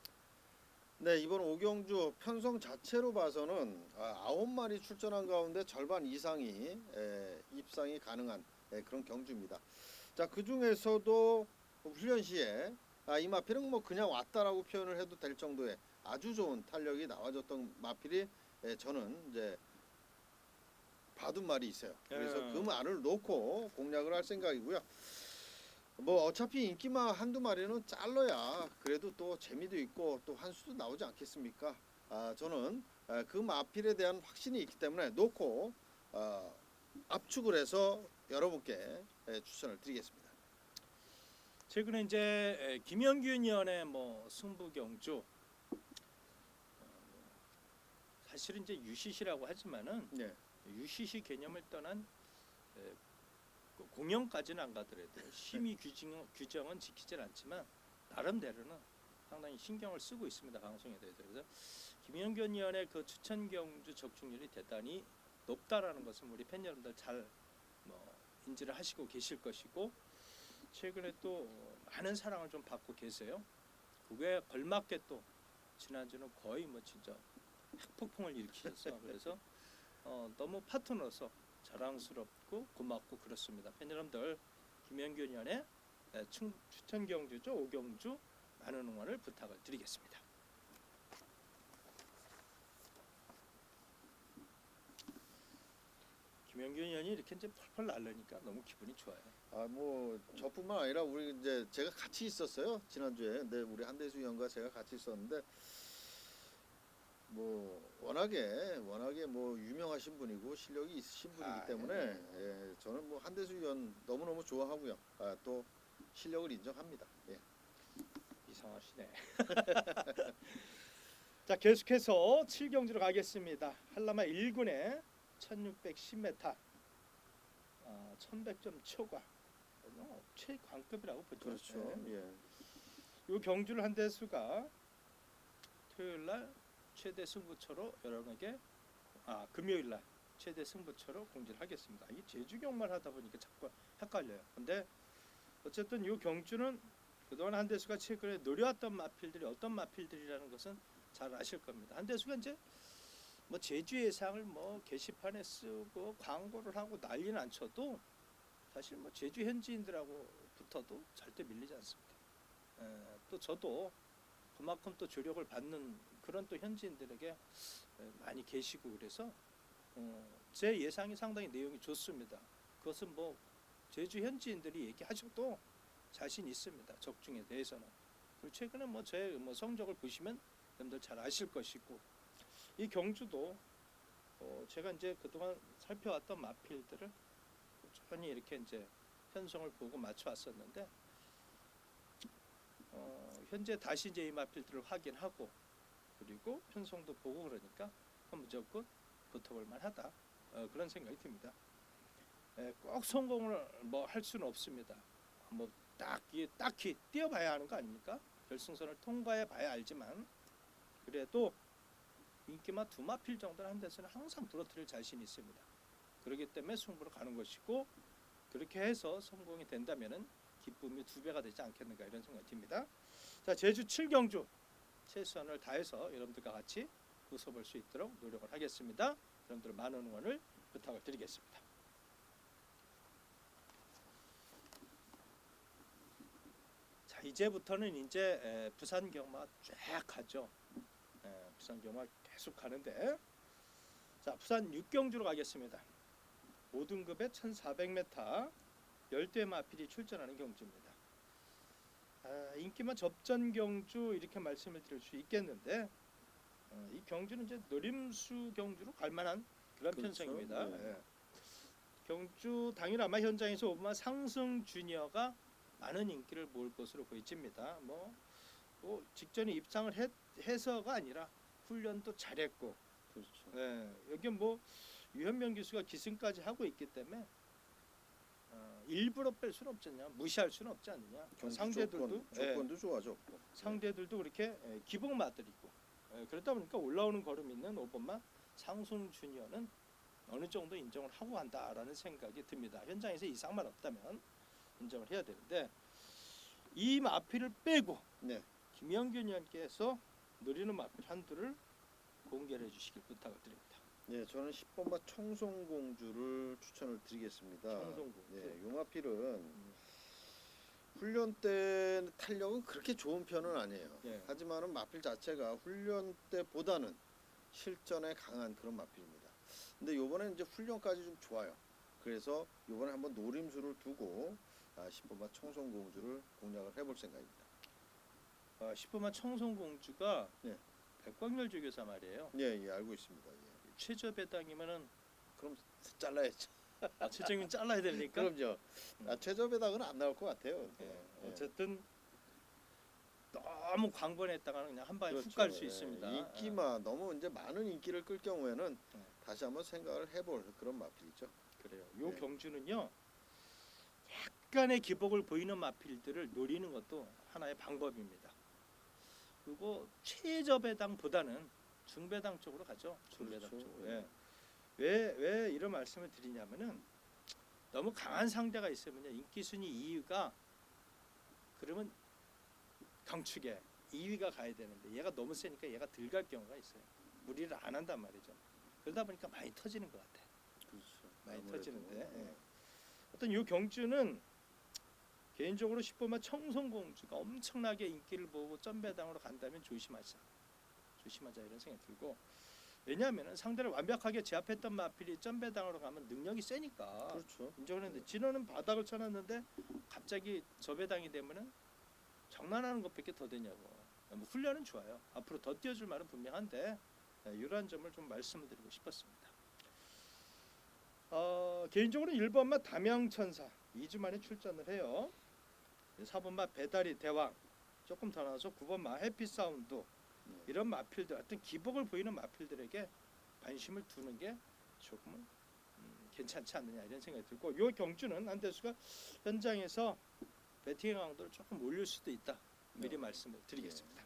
네, 이번 오경주 편성 자체로 봐서는 9마리 출전한 가운데 절반 이상이 입상이 가능한 그런 경주입니다. 자, 그 중에서도 훈련 시에 이 마필은 뭐 그냥 왔다라고 표현을 해도 될 정도의 아주 좋은 탄력이 나와줬던 마필이 저는 이제 봐둔 말이 있어요. 그래서 그 말을 놓고 공략을 할 생각이고요. 뭐 어차피 인기마 한두 마리는 잘라야 그래도 또 재미도 있고 또 한 수도 나오지 않겠습니까? 저는 그 마필에 대한 확신이 있기 때문에 놓고 압축을 해서 여러분께 추천을 드리겠습니다. 최근에 이제 김영균 의원의 뭐 승부 경주 사실은 이제 UCC라고 하지만은 네, UCC 개념을 떠난 공연까지는 안 가더라도 심의 규정은 지키질 않지만 나름대로는 상당히 신경을 쓰고 있습니다. 방송에 대해서. 그래서 김영균 의원의 그 추천 경주 적중률이 대단히 높다라는 것은 우리 팬 여러분들 잘 인지를 하시고 계실 것이고 최근에 또 많은 사랑을 좀 받고 계세요. 그게 걸맞게 또 지난주는 거의 뭐 진짜 핵폭풍을 일으키셨어. 그래서 너무 파트너로서 자랑스럽고 고맙고 그렇습니다. 팬 여러분들 김영균 의원의 추천 경주죠. 오경주 많은 응원을 부탁을 드리겠습니다. 김영균 의원이 이렇게 이제 펄펄 날르니까 너무 기분이 좋아요. 뭐 저뿐만 아니라 우리 이제 제가 같이 있었어요 지난주에. 근데 우리 한대수 의원과 제가 같이 있었는데 뭐 워낙에 뭐 유명하신 분이고 실력이 있으신 분이기 때문에 저는 뭐 한대수 의원 너무너무 좋아하고요. 또 실력을 인정합니다. 예. 이상하시네. 자, 계속해서 7경주로 가겠습니다. 한라마 1군의 1610m 1100점 초과 최광급이라고 보죠. 그렇죠. 예. 이 경주를 한 대수가 토요일날 최대 승부처로 여러분에게 금요일날 최대 승부처로 공지를 하겠습니다. 이 제주 경만 하다 보니까 자꾸 헷갈려요. 근데 어쨌든 이 경주는 그동안 한대수가 최근에 노려왔던 마필들이 어떤 마필들이라는 것은 잘 아실 겁니다. 한대수가 이제 뭐 제주 예상을 뭐 게시판에 쓰고 광고를 하고 난리는 안 쳐도 사실 뭐 제주 현지인들하고 붙어도 절대 밀리지 않습니다. 또 저도 그만큼 또 조력을 받는 그런 또 현지인들에게 많이 계시고 그래서 제 예상이 상당히 내용이 좋습니다. 그것은 뭐 제주 현지인들이 얘기하셔도 자신 있습니다. 적중에 대해서는. 그리고 최근에 뭐 제 성적을 보시면 여러분들 잘 아실 것이고 이 경주도 제가 이제 그동안 살펴왔던 마필들을 꾸준히 이렇게 이제 편성을 보고 맞춰왔었는데 현재 다시 이제 이 마필들을 확인하고 그리고 편성도 보고 그러니까 무조건 붙어볼 만하다 그런 생각이 듭니다. 꼭 성공을 뭐 할 수는 없습니다. 뭐 딱히 뛰어봐야 하는 거 아닙니까? 결승선을 통과해봐야 알지만 그래도 인기마 두 마필 정도는 한 데서는 항상 부러뜨릴 자신이 있습니다. 그렇기 때문에 승부로 가는 것이고 그렇게 해서 성공이 된다면은 기쁨이 2배가 되지 않겠는가 이런 생각이 듭니다. 자, 제주 7경주 최선을 다해서 여러분들과 같이 웃어볼 수 있도록 노력을 하겠습니다. 여러분들 많은 응원을 부탁을 드리겠습니다. 자, 이제부터는 이제 부산 경마 쫙 가죠. 부산 경마 계속 가는데 자, 부산 6경주로 가겠습니다. 5등급의 1400m 10대 마필이 출전하는 경주입니다. 인기만 접전 경주 이렇게 말씀을 드릴 수 있겠는데 이 경주는 이제 노림수 경주로 갈만한 그런 그렇죠. 편성입니다. 네. 경주 당일 아마 현장에서 오버마 상승 주니어가 많은 인기를 모을 것으로 보여집니다. 뭐 직전에 입상을 해서가 아니라 훈련도 잘했고 그렇죠. 여기 뭐 유현명 기수가 기승까지 하고 있기 때문에 일부러 뺄 수는 없잖냐, 무시할 수는 없지 않느냐. 경기 상대들도 조건도 좋아졌고 상대들도 그렇게 기복 맛들이고 그러다 보니까 올라오는 걸음 있는 오버마 상승 주니어는 어느 정도 인정을 하고 간다라는 생각이 듭니다. 현장에서 이상만 없다면 인정을 해야 되는데 이 마필을 빼고 네. 김영균 위원께서 노리는 마필 한두를 공개해 주시길 부탁을 드립니다. 네, 저는 10번마 청송공주를 추천을 드리겠습니다. 청송공주. 네, 용화필은 훈련 때 탄력은 그렇게 좋은 편은 아니에요. 네. 하지만은 마필 자체가 훈련 때보다는 실전에 강한 그런 마필입니다. 근데 요번에 이제 훈련까지 좀 좋아요. 그래서 요번에 한번 노림수를 두고 10번마 청송공주를 공략을 해볼 생각입니다. 10분만 청송공주가 네. 백광열 조교사 말이에요. 예, 알고 있습니다. 예. 최저 배당이면은 그럼 잘라야죠. 최저임금 잘라야 되니까. 그럼요. 최저 배당은 안 나올 것 같아요. 어쨌든 너무 광범했다가는 그냥 한 방에 그렇죠. 훅 갈 수 예. 있습니다. 인기만 너무 이제 많은 인기를 끌 경우에는 네. 다시 한번 생각을 해볼 그런 마필이죠. 그래요. 요 네. 경주는요. 약간의 기복을 보이는 마필들을 노리는 것도 하나의 방법입니다. 그리고 최저 배당보다는 중배당 쪽으로 가죠. 중배당 그렇죠. 쪽으로. 예. 왜 이런 말씀을 드리냐면은 너무 강한 상대가 있으면요. 인기 순위 2위가 그러면 경축에 2위가 가야 되는데 얘가 너무 세니까 얘가 덜 갈 경우가 있어요. 무리를 안 한단 말이죠. 그러다 보니까 많이 터지는 것 같아. 그렇죠. 많이 아무래도. 터지는데 어떤 이 경주는 개인적으로 10번마 청송공주가 엄청나게 인기를 보고 점배당으로 간다면 조심하자 이런 생각이 들고 왜냐하면 상대를 완벽하게 제압했던 마필이 점배당으로 가면 능력이 세니까 그렇죠. 인정을 했는데 진호는 바닥을 쳐놨는데 갑자기 저배당이 되면은 장난하는 것밖에 더 되냐고. 뭐 훈련은 좋아요. 앞으로 더 뛰어줄 말은 분명한데 이러한 점을 좀 말씀을 드리고 싶었습니다. 개인적으로 1번마 담양천사 2주 만에 출전을 해요. 4번마 배달이 대왕 조금 더 나와서 9번마 해피사운드 이런 마필들 어떤 기복을 보이는 마필들에게 관심을 두는 게 조금은 괜찮지 않느냐 이런 생각이 들고 이 경주는 안대수가 현장에서 배팅의 강도를 조금 올릴 수도 있다 미리 말씀을 드리겠습니다.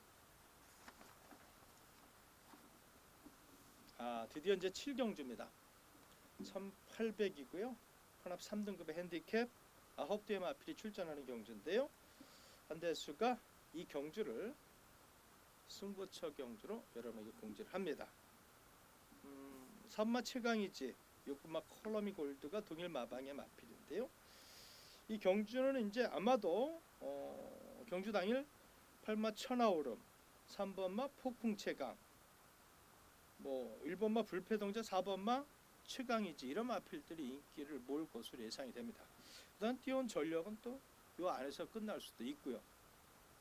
드디어 이제 7경주입니다. 1800이고요. 혼합 3등급의 핸디캡 9대의 마필이 출전하는 경주인데요. 한대수가 이 경주를 승부처 경주로 여러분에게 공지를 합니다. 3마 최강이지 6분마 컬러미 골드가 동일 마방의 마필인데요. 이 경주는 이제 아마도 경주 당일 8마 천하오름 3번마 폭풍 최강 뭐 1번마 불패동자 4번마 최강이지 이런 마필들이 인기를 모을 것으로 예상이 됩니다. 그다음 뛰어온 전력은 또 이 안에서 끝날 수도 있고요.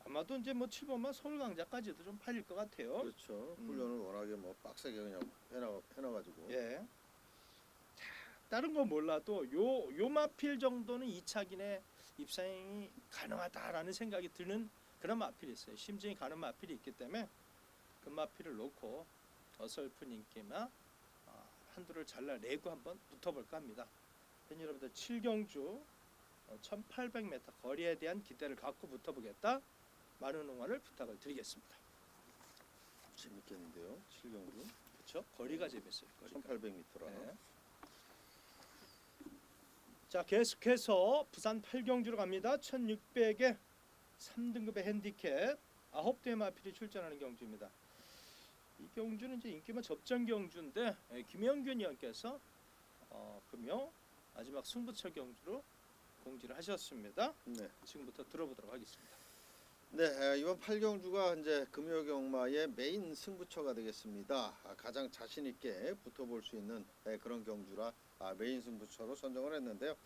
아마도 이제 뭐 7번만 서울강자까지도 좀 팔릴 것 같아요. 그렇죠. 훈련을 워낙에 뭐 빡세게 그냥 해놔가지고. 예. 자, 다른 건 몰라도 요 마필 정도는 2차기내 입상이 가능하다라는 생각이 드는 그런 마필이 있어요. 심증이 가는 마필이 있기 때문에 그 마필을 놓고 어설픈 인기나 한두를 잘라내고 한번 붙어볼까 합니다. 팬 여러분들 7경주 1800m 거리에 대한 기대를 갖고 붙어보겠다. 많은 응원을 부탁을 드리겠습니다. 재밌겠는데요. 7경주. 그렇죠? 거리가 재밌어요. 거리가. 1800m라. 네. 자, 계속해서 부산 8경주로 갑니다. 1600에 3등급의 핸디캡 9대의 마필이 출전하는 경주입니다. 이 경주는 이제 인기만 접전 경주인데 김영균 의원께서 금요 마지막 승부처 경주로 공지를 하셨습니다. 네. 지금부터 들어보도록 하겠습니다. 네, 이번 8경주가 이제 금요경마의 메인 승부처가 되겠습니다. 가장 자신 있게 붙어볼 수 있는 그런 경주라 메인 승부처로 선정을 했는데요.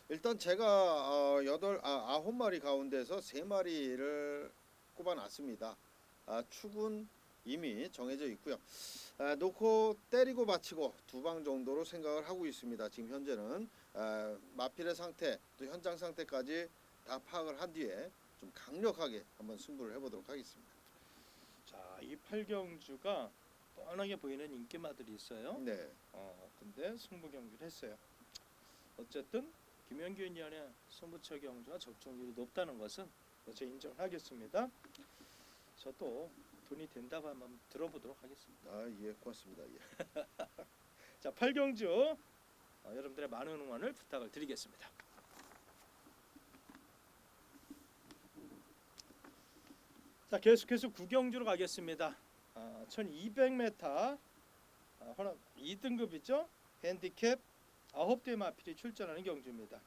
일단 제가 9마리 가운데서 3마리를 꼽아놨습니다. 축은 이미 정해져 있고요. 놓고 때리고 받치고 2방 정도로 생각을 하고 있습니다. 지금 현재는 마필의 상태 또 현장 상태까지 다 파악을 한 뒤에 좀 강력하게 한번 승부를 해보도록 하겠습니다. 자, 이 8경주가 뻔하게 보이는 인기마들이 있어요. 네, 근데 승부 경주를 했어요. 어쨌든 김영균 의원의 승부처 경주와 적중률이 높다는 것은 제가 인정하겠습니다. 저도 돈이 된다고 한번 들어보도록 하겠습니다. 예, 고맙습니다. 예. 자, 8경주 여러분들의 많은 응원을 부탁을 드리겠습니다. 자, 계속해서 9경주로 가겠습니다. 1200m 허나 2등급이죠. 핸디캡 9대 마필이 출전하는 경주입니다.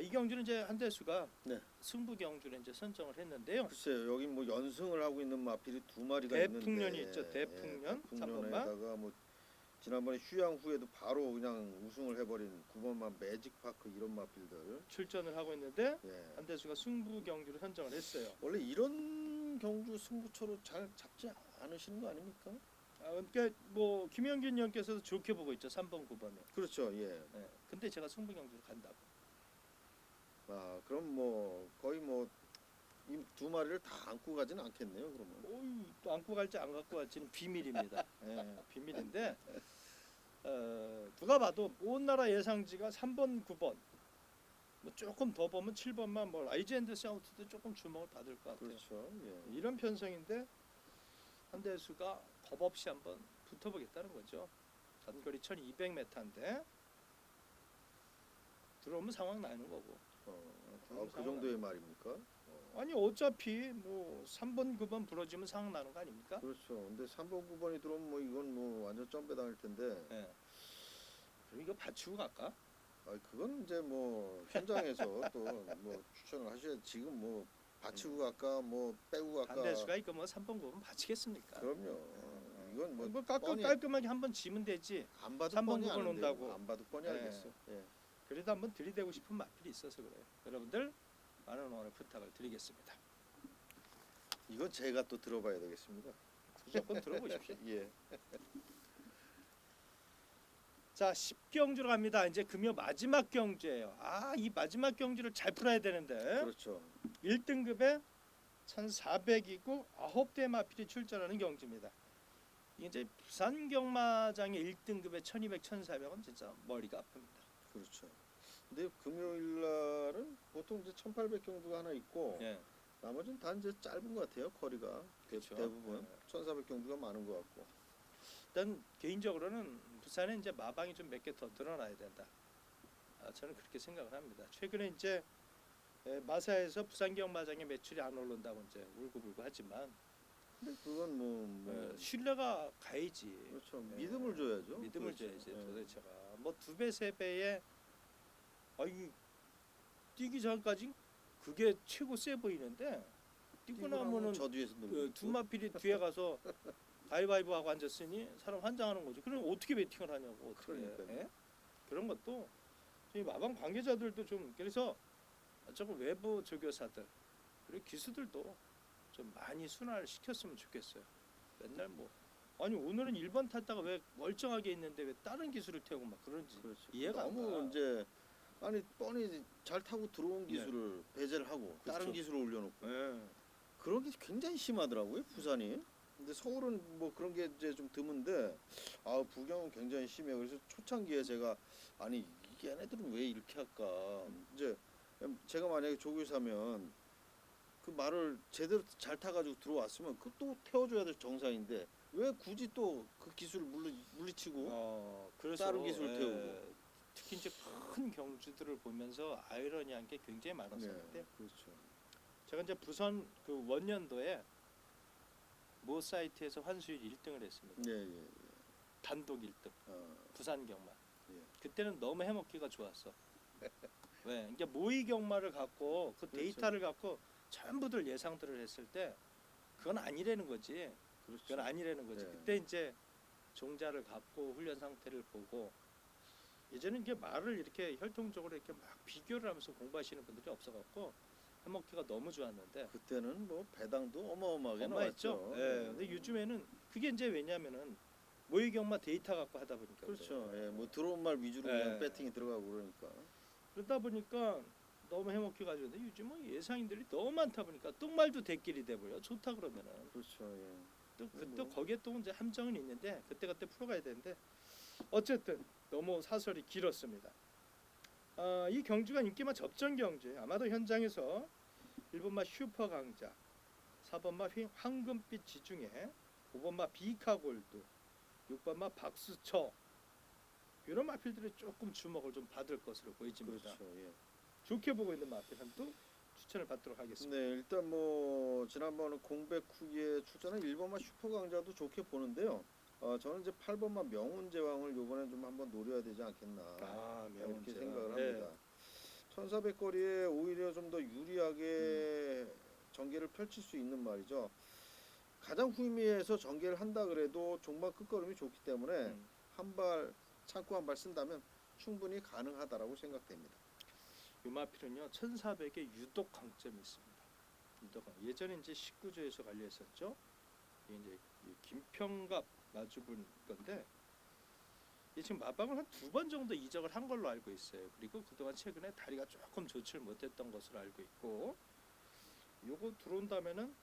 이 경주는 이제 한대수가 네. 승부 경주를 이제 선정을 했는데요. 글쎄요, 여기 뭐 연승을 하고 있는 마필이 2마리가 대풍년이 있는데, 있죠. 대풍년. 대풍년에다가 뭐 지난번에 휴양 후에도 바로 그냥 우승을 해버린 9번만 매직파크 이런 마필들. 출전을 하고 있는데 예. 한대수가 승부 경주를 선정을 했어요. 원래 이런 경주 승부처로 잘 잡지 않으시는 거 아닙니까? 그러니까 뭐 김영균 의원께서도 좋게 보고 있죠. 3번, 9번을. 그렇죠, 예. 네. 근데 제가 승부 경주를 간다고. 그럼 뭐 거의 뭐 이 2마리를 다 안고 가지는 않겠네요, 그러면. 또 안고 갈지 안 갖고 갈지는 비밀입니다. 비밀인데 누가 봐도 온 나라 예상지가 3번, 9번. 뭐 조금 더 보면 7번만 뭐 아이즈앤드 사우트도 조금 주목을 받을 것 같아요. 그렇죠, 예. 이런 편성인데 한대수가 겁 없이 한번 붙어보겠다는 거죠. 단거리 1200m인데 들어오면 상황 나는 거고. 그 정도의 말입니까? 아니 어차피 뭐 3번 9번 부러지면 상황 나는 거 아닙니까? 그렇죠. 근데 3번 9번이 들어오면 뭐 이건 뭐 완전 점배 당할 텐데. 네. 그럼 이거 받치고 갈까? 그건 이제 뭐 현장에서 또 뭐 추천을 하셔야 지금 뭐 받치고 갈까 뭐 빼고 갈까. 한대수가 이거 뭐 3번 9번 받치겠습니까? 그럼요. 이건 뭐 뭐 뻔히 깔끔하게 한번 지면 되지. 안 봐도 3번 뻔히 9번 아는데요. 온다고. 안 봐도 뻔히 네. 알겠어요. 예. 그래도 한번 들이대고 싶은 마필이 있어서 그래요. 여러분들 많은 응원을 부탁을 드리겠습니다. 이건 제가 또 들어봐야 되겠습니다. 무조건 들어보십시오. 예. 자, 10경주로 갑니다. 이제 금요 마지막 경주예요. 이 마지막 경주를 잘 풀어야 되는데 그렇죠. 1등급에 1400이고 9대 마필이 출전하는 경주입니다. 이제 부산 경마장의 1등급에 1200, 1400은 진짜 머리가 아픕니다. 그렇죠. 근데 금요일 날은 보통 이제 1800 경주가 하나 있고 예. 나머지는 다 이제 짧은 것 같아요. 거리가 그렇죠. 대부분 네. 1400 경주가 많은 것 같고. 일단 개인적으로는 부산에 이제 마방이 좀 몇 개 더 늘어나야 된다. 저는 그렇게 생각을 합니다. 최근에 이제 마사에서 부산 경마장의 매출이 안 오른다고 이제 울고불고 하지만 근데 그건 뭐 신뢰가 가야지. 그렇죠. 네. 믿음을 줘야죠. 믿음을 그렇죠. 줘야지. 예. 도대체가 뭐 2배, 3배에 뛰기 전까지 그게 최고 세 보이는데 뛰고 나면은 저 뒤에서 두 마필이 뒤에 가서 가위바위보 하고 앉았으니 사람 환장하는 거죠. 그럼 어떻게 베팅을 하냐고. 어떻게. 그러니까요. 예? 그런 것도 저희 마방 관계자들도 좀 그래서 조금 외부 조교사들 그리고 기수들도 좀 많이 순화를 시켰으면 좋겠어요. 맨날 뭐 아니 오늘은 1번 탔다가 왜 멀쩡하게 있는데 왜 다른 기술을 태우고 막 그런지 그렇죠. 이해가 안 너무 가. 이제 아니 뻔히 잘 타고 들어온 네. 기술을 배제를 하고 다른 그렇죠. 기술을 올려놓고 예. 그런 게 굉장히 심하더라고요 부산이. 근데 서울은 뭐 그런 게 이제 좀 드문데 아 부경은 굉장히 심해요. 그래서 초창기에 제가 아니 이게 얘네들은 왜 이렇게 할까. 이제 제가 만약에 조교사면 그 말을 제대로 잘 타가지고 들어왔으면 그 또 태워줘야 될 정상인데 왜 굳이 또 그 기술을 물리치고 그래서 다른 기술 태우고. 특히 이제 큰 경주들을 보면서 아이러니한 게 굉장히 많았었는데 네, 그렇죠. 제가 이제 부산 그 원년도에 모 사이트에서 환수율 1등을 했습니다. 예, 예, 예. 단독 1등. 어, 부산 경마. 예. 그때는 너무 해먹기가 좋았어. 왜? 이게 모의 경마를 갖고 그 그렇죠. 데이터를 갖고 전부들 예상들을 했을 때 그건 아니라는 거지. 그렇죠. 그건 아니라는 거지. 네. 그때 이제 종자를 갖고 훈련 상태를 보고 예전에 이게 말을 이렇게 혈통적으로 이렇게 막 비교를 하면서 공부하시는 분들이 없어갖고 해먹기가 너무 좋았는데 그때는 뭐 배당도 어마어마하게 엄마했죠. 나왔죠. 예. 근데 요즘에는 그게 이제 왜냐면은 모의 경마 데이터 갖고 하다 보니까 그렇죠. 그래요. 예, 뭐 들어온 말 위주로 예. 그냥 배팅이 들어가고 그러니까. 그러다 보니까 너무 해먹기 가지고 요즘은 예상인들이 너무 많다 보니까 똥말도 대길이 돼버려. 좋다 그러면은 그렇죠. 예. 또 그때 뭐. 거기에 또 이제 함정은 있는데 그때 풀어가야 되는데 어쨌든 너무 사설이 길었습니다. 이 경주가 인기마 접전 경주에 아마도 현장에서 1번마 슈퍼 강자, 4번마 황금빛 지중해, 5번마 비카 골드, 6번마 박수처 이런 마필들이 조금 주목을 좀 받을 것으로 보여집니다. 그렇죠. 예. 좋게 보고 있는 마필 한도 추천을 받도록 하겠습니다. 네, 일단 뭐 지난번 공백 후에 출전한 1번마 슈퍼 강자도 좋게 보는데요. 저는 이제 8번마 명운 제왕을 이번에 좀 한번 노려야 되지 않겠나 이렇게 생각을 합니다. 1400거리에 오히려 좀 더 유리하게 전개를 펼칠 수 있는 말이죠. 가장 후미에서 전개를 한다 그래도 종반 끝걸음이 좋기 때문에 한 발 창고 한 발 쓴다면 충분히 가능하다라고 생각됩니다. 이 마필은요 1400에 유독 강점이 있습니다. 예전에 이제 19조에서 관리했었죠. 이제 이 김평갑 마주본 건데 이 지금 마방을 한 2번 정도 이적을 한 걸로 알고 있어요. 그리고 그동안 최근에 다리가 조금 좋지를 못했던 것으로 알고 있고 요거 들어온다면은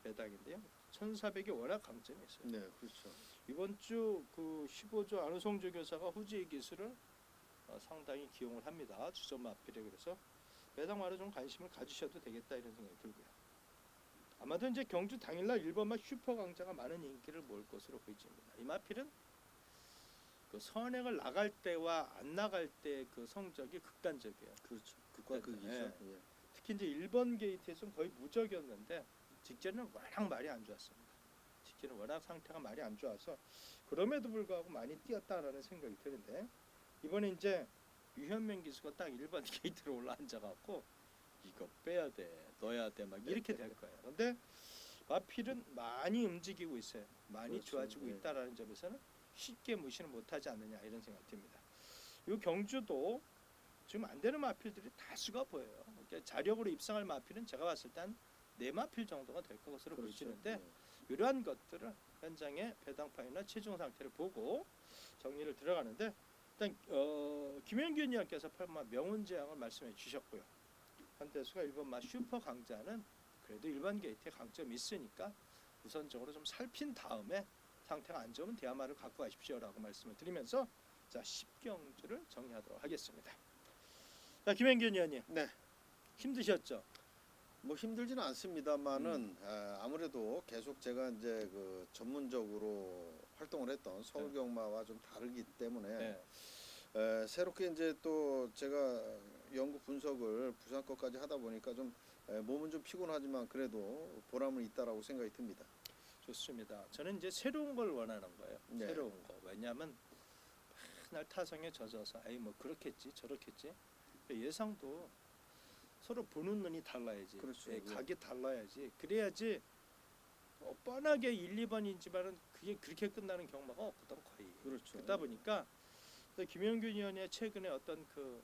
배당인데요. 1400이 워낙 강점이 있어요. 네, 그렇죠. 이번 주 그 15조 안우성조 교사가 후지의 기술을 상당히 기용을 합니다. 주전 마필에 그래서 배당마로 좀 관심을 가지셔도 되겠다 이런 생각이 들고요. 아마도 이제 경주 당일날 1번마 슈퍼 강자가 많은 인기를 모을 것으로 보입니다. 이 마필은 그 선행을 나갈 때와 안 나갈 때 그 성적이 극단적이에요. 그렇죠. 극과 극이죠. 예. 예. 특히 이제 1번 게이트에서는 거의 무적이었는데 직전에는 워낙 말이 안 좋았습니다. 직전에 워낙 상태가 말이 안 좋아서 그럼에도 불구하고 많이 뛰었다라는 생각이 드는데 이번에 이제 유현명 기수가 딱 1번 게이트로 올라 앉아갖고 이거 빼야 돼, 넣어야 돼 막 이렇게 될 거예요. 근데 마필은 많이 움직이고 있어요. 많이 그렇죠. 좋아지고 예. 있다라는 점에서는 쉽게 무시는 못하지 않느냐 이런 생각이 듭니다. 이 경주도 지금 안 되는 마필들이 다수가 보여요. 그러니까 자력으로 입상할 마필은 제가 봤을 때 한 4마필 정도가 될 것으로 그렇죠. 보여지는데 예. 이러한 것들을 현장의 배당파이나 체중 상태를 보고 정리를 들어가는데 일단 김현균 의원께서 8번 명운제왕을 말씀해 주셨고요. 한대수가 1번 슈퍼 강자는 그래도 일반 게이트에 강점이 있으니까 우선적으로 좀 살핀 다음에 상태가 안 좋으면 대야마를 갖고 가십시오라고 말씀을 드리면서 자 10경주를 정리하도록 하겠습니다. 자 김현균 의원님 네. 힘드셨죠? 뭐 힘들지는 않습니다만은 아무래도 계속 제가 이제 그 전문적으로 활동을 했던 서울경마와 좀 다르기 때문에 네. 새롭게 이제 또 제가 연구 분석을 부산 것까지 하다 보니까 좀 몸은 좀 피곤하지만 그래도 보람은 있다라고 생각이 듭니다. 좋습니다. 저는 이제 새로운 걸 원하는 거예요. 네. 새로운 거. 왜냐하면 맨날 타성에 젖어서 아이 뭐 그렇겠지 저렇겠지 예상도 서로 보는 눈이 달라야지. 그렇죠. 예, 각이 달라야지. 그래야지 뻔하게 1, 2번이지만은 그게 그렇게 끝나는 경우가 없거든 거의. 그렇죠. 그러다 보니까 김영균 의원의 최근에 어떤 그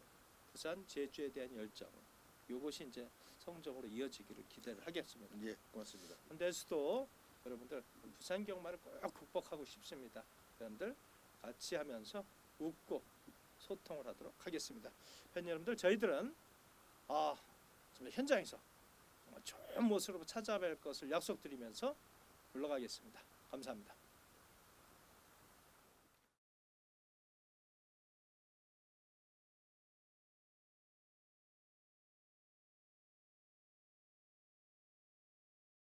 부산 제주에 대한 열정 요것이 이제 성적으로 이어지기를 기대를 하겠습니다. 예, 고맙습니다. 근데수도 여러분들 부산 경마를 꼭 극복하고 싶습니다. 여러분들 같이 하면서 웃고 소통을 하도록 하겠습니다. 팬 여러분들, 저희들은 정말 현장에서 정말 좋은 모습으로 찾아뵐 것을 약속드리면서 물러가겠습니다. 감사합니다.